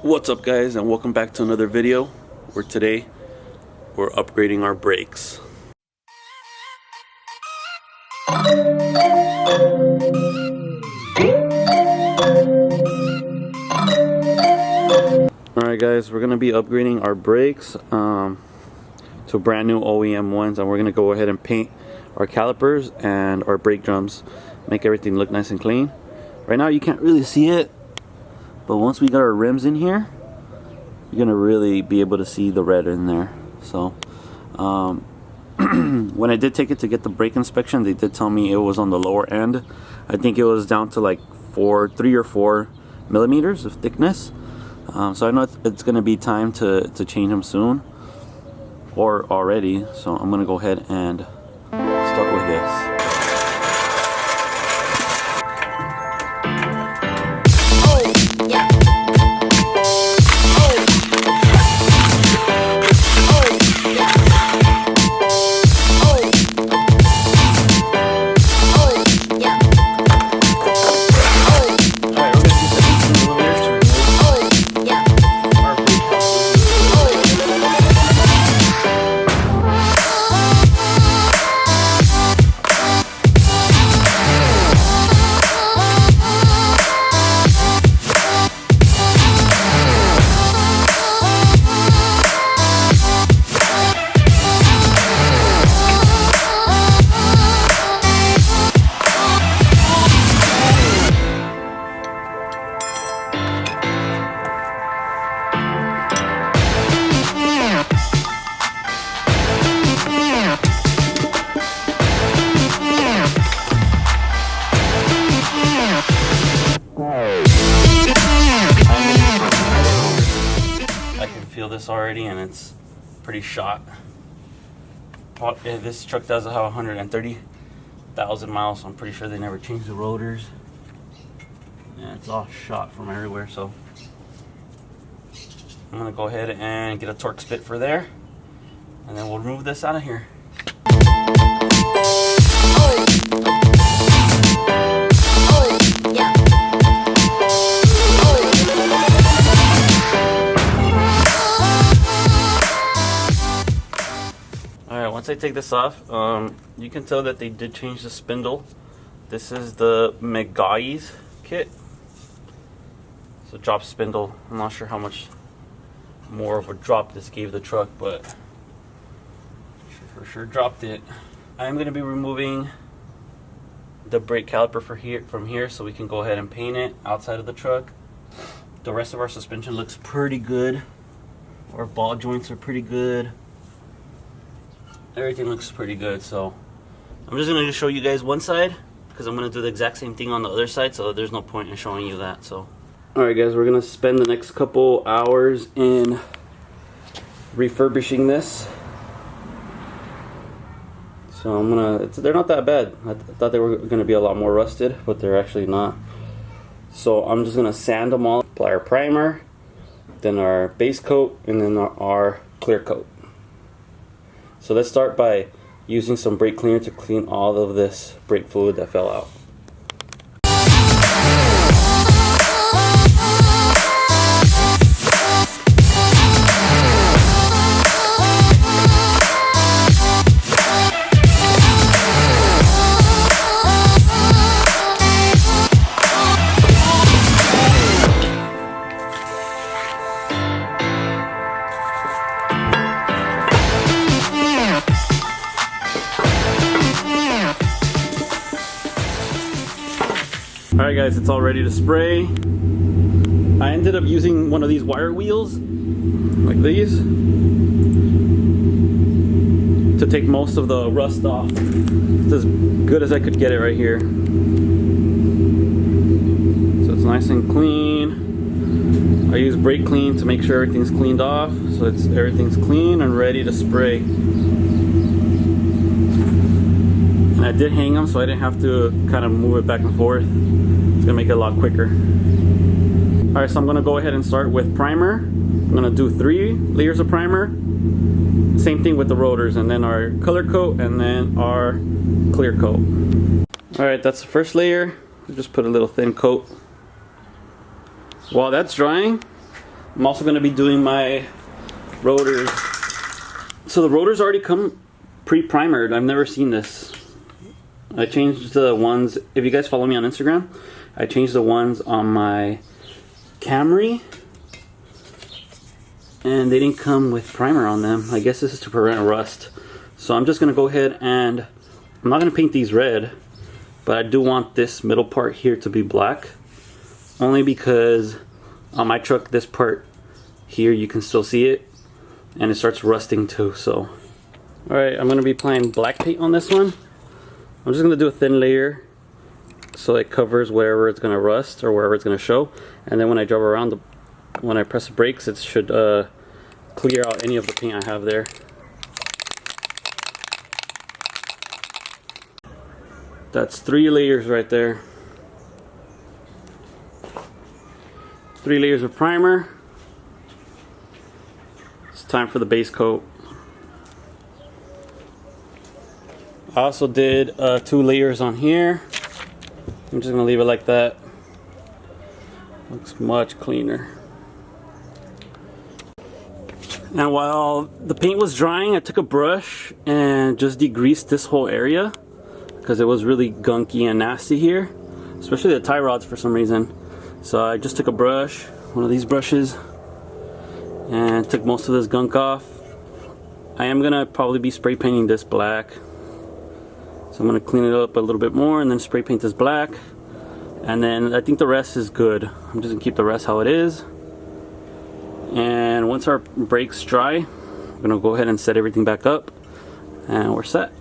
What's up, guys, and welcome back to another video where today we're upgrading our brakes. Alright guys, we're going to be upgrading our brakes to brand new OEM ones, and we're going to go ahead and paint our calipers and our brake drums, make everything look nice and clean. Right now you can't really see it, but once we got our rims in here, you're gonna really be able to see the red in there. So when I did take it to get the brake inspection, they did tell me it was on the lower end. I think it was down to like 3 or 4 millimeters of thickness. So I know it's gonna be time to change them soon, or already. So I'm gonna go ahead and start with this. This already, and it's pretty shot. This truck does have 130,000 miles, so I'm pretty sure they never changed the rotors. Yeah, it's all shot from everywhere, so I'm gonna go ahead and get a torque spit for there, and then we'll remove this out of here. Once I take this off, you can tell that they did change the spindle. This is the McGaw's kit. It's a drop spindle. I'm not sure how much more of a drop this gave the truck, but for sure dropped it. I'm going to be removing the brake caliper from here so we can go ahead and paint it outside of the truck. The rest of our suspension looks pretty good. Our ball joints are pretty good. Everything looks pretty good, so I'm just going to show you guys one side because I'm going to do the exact same thing on the other side, so there's no point in showing you that. So, alright guys, we're going to spend the next couple hours in refurbishing this. So they're not that bad. I thought they were going to be a lot more rusted, but they're actually not. So I'm just going to sand them all, apply our primer, then our base coat, and then our clear coat. So let's start by using some brake cleaner to clean all of this brake fluid that fell out. Alright guys, it's all ready to spray. I ended up using one of these wire wheels, like these, to take most of the rust off. It's as good as I could get it right here. So it's nice and clean. I use brake clean to make sure everything's cleaned off, so everything's clean and ready to spray. And I did hang them so I didn't have to kind of move it back and forth. It's gonna make it a lot quicker. Alright, so I'm gonna go ahead and start with primer. I'm gonna do 3 layers of primer. Same thing with the rotors, and then our color coat, and then our clear coat. Alright, that's the first layer. Just put a little thin coat. While that's drying, I'm also going to be doing my rotors. So the rotors already come pre-primered. I've never seen this. I changed the ones, if you guys follow me on Instagram, I changed the ones on my Camry, and they didn't come with primer on them. I guess this is to prevent rust. So I'm just going to go ahead and, I'm not going to paint these red, but I do want this middle part here to be black. Only because on my truck, this part here, you can still see it, and it starts rusting too. So, alright, I'm going to be applying black paint on this one. I'm just going to do a thin layer so it covers wherever it's going to rust or wherever it's going to show. And then when I drive around, when I press the brakes, it should clear out any of the paint I have there. That's 3 layers right there. 3 layers of primer. It's time for the base coat. I also did 2 layers on here. I'm just gonna leave it like that. Looks much cleaner. And while the paint was drying, I took a brush and just degreased this whole area because it was really gunky and nasty here, especially the tie rods for some reason. So I just took a brush, one of these brushes, and took most of this gunk off. I am gonna probably be spray painting this black. So I'm going to clean it up a little bit more and then spray paint this black. And then I think the rest is good. I'm just going to keep the rest how it is. And once our brakes dry, I'm going to go ahead and set everything back up. And we're set.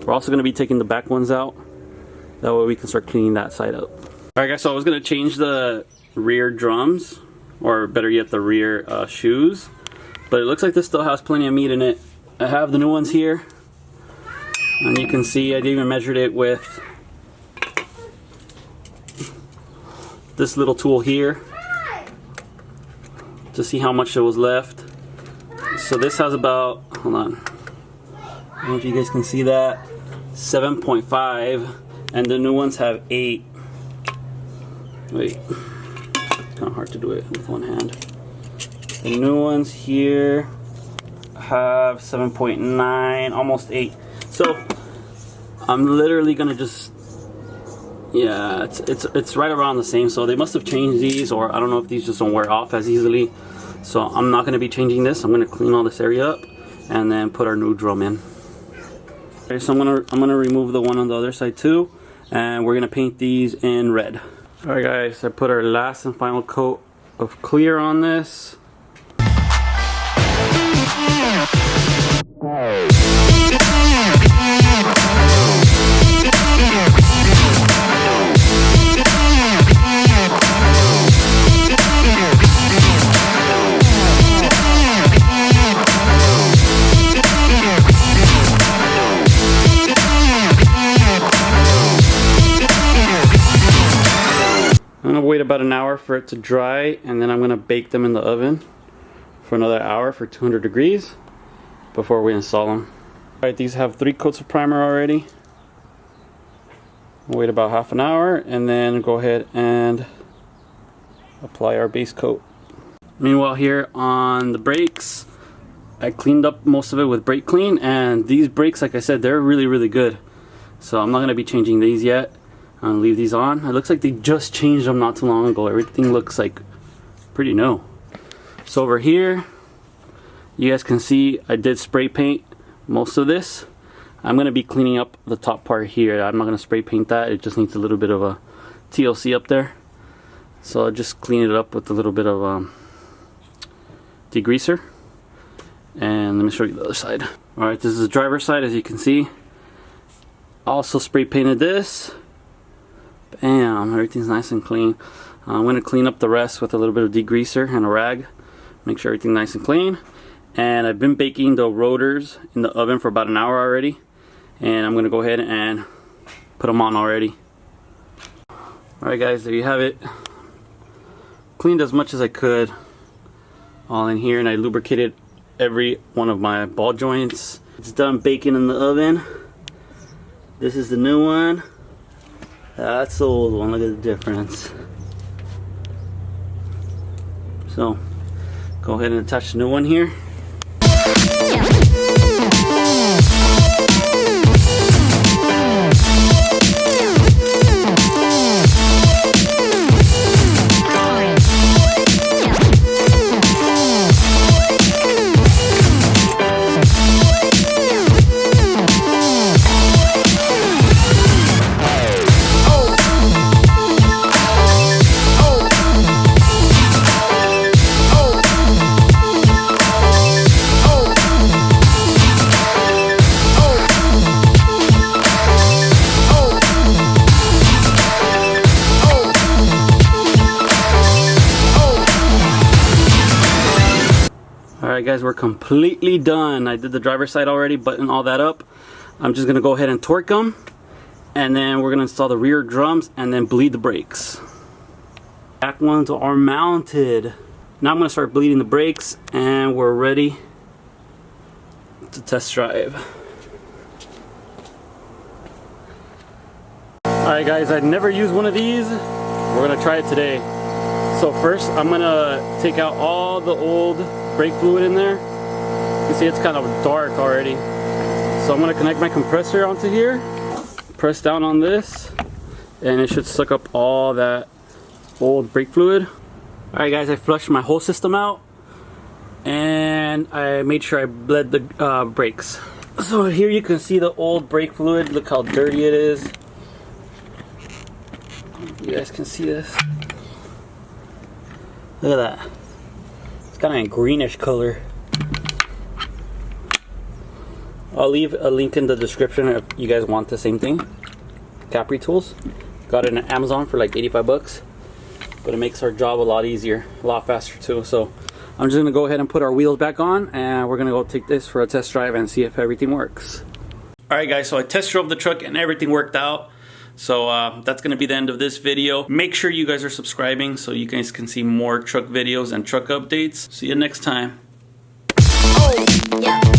We're also going to be taking the back ones out. That way we can start cleaning that side up. Alright guys, so I was going to change the rear drums. Or better yet, the rear shoes. But it looks like this still has plenty of meat in it. I have the new ones here. And you can see I even measured it with this little tool here to see how much it was left. So this has about, hold on, I don't know if you guys can see that, 7.5, and the new ones have 8. Wait, it's kind of hard to do it with one hand. The new ones here have 7.9, almost 8. So I'm literally gonna just, yeah, it's right around the same. So they must have changed these, or I don't know if these just don't wear off as easily. So I'm not gonna be changing this. I'm gonna clean all this area up and then put our new drum in. Okay, so I'm gonna remove the one on the other side too, and we're gonna paint these in red. All right, guys, I put our last and final coat of clear on this. I'm gonna wait about an hour for it to dry, and then I'm gonna bake them in the oven for another hour for 200 degrees before we install them. Alright, these have 3 coats of primer already. Wait about half an hour and then go ahead and apply our base coat. Meanwhile, here on the brakes, I cleaned up most of it with brake clean, and these brakes, like I said, they're really good. So I'm not gonna be changing these yet. I'm gonna leave these on. It looks like they just changed them not too long ago. Everything looks like pretty new. So over here, you guys can see I did spray paint most of this. I'm gonna be cleaning up the top part here. I'm not gonna spray paint that. It just needs a little bit of a TLC up there. So I'll just clean it up with a little bit of degreaser. And let me show you the other side. Alright, this is the driver's side, as you can see. Also spray painted this. Bam, everything's nice and clean. I'm going to clean up the rest with a little bit of degreaser and a rag. Make sure everything's nice and clean. And I've been baking the rotors in the oven for about an hour already. And I'm going to go ahead and put them on already. Alright guys, there you have it. Cleaned as much as I could all in here, and I lubricated every one of my ball joints. It's done baking in the oven. This is the new one. That's the old one. Look at the difference. So So go ahead and attach the new one here. Alright guys, we're completely done. I did the driver's side already, button all that up. I'm just going to go ahead and torque them. And then we're going to install the rear drums and then bleed the brakes. Back ones are mounted. Now I'm going to start bleeding the brakes and we're ready to test drive. Alright guys, I've never used one of these. We're going to try it today. So first I'm going to take out all the old brake fluid in there. You can see it's kind of dark already. So I'm going to connect my compressor onto here, press down on this, and it should suck up all that old brake fluid. Alright guys, I flushed my whole system out and I made sure I bled the brakes. So here you can see the old brake fluid. Look how dirty it is. You guys can see this. Look at that. It's kind of a greenish color. I'll leave a link in the description if you guys want the same thing. Capri tools. Got it on Amazon for like 85 bucks. But it makes our job a lot easier, a lot faster too. So I'm just going to go ahead and put our wheels back on and we're going to go take this for a test drive and see if everything works. Alright guys, so I test drove the truck and everything worked out. So that's going to be the end of this video. Make sure you guys are subscribing so you guys can see more truck videos and truck updates. See you next time. Oh, yeah.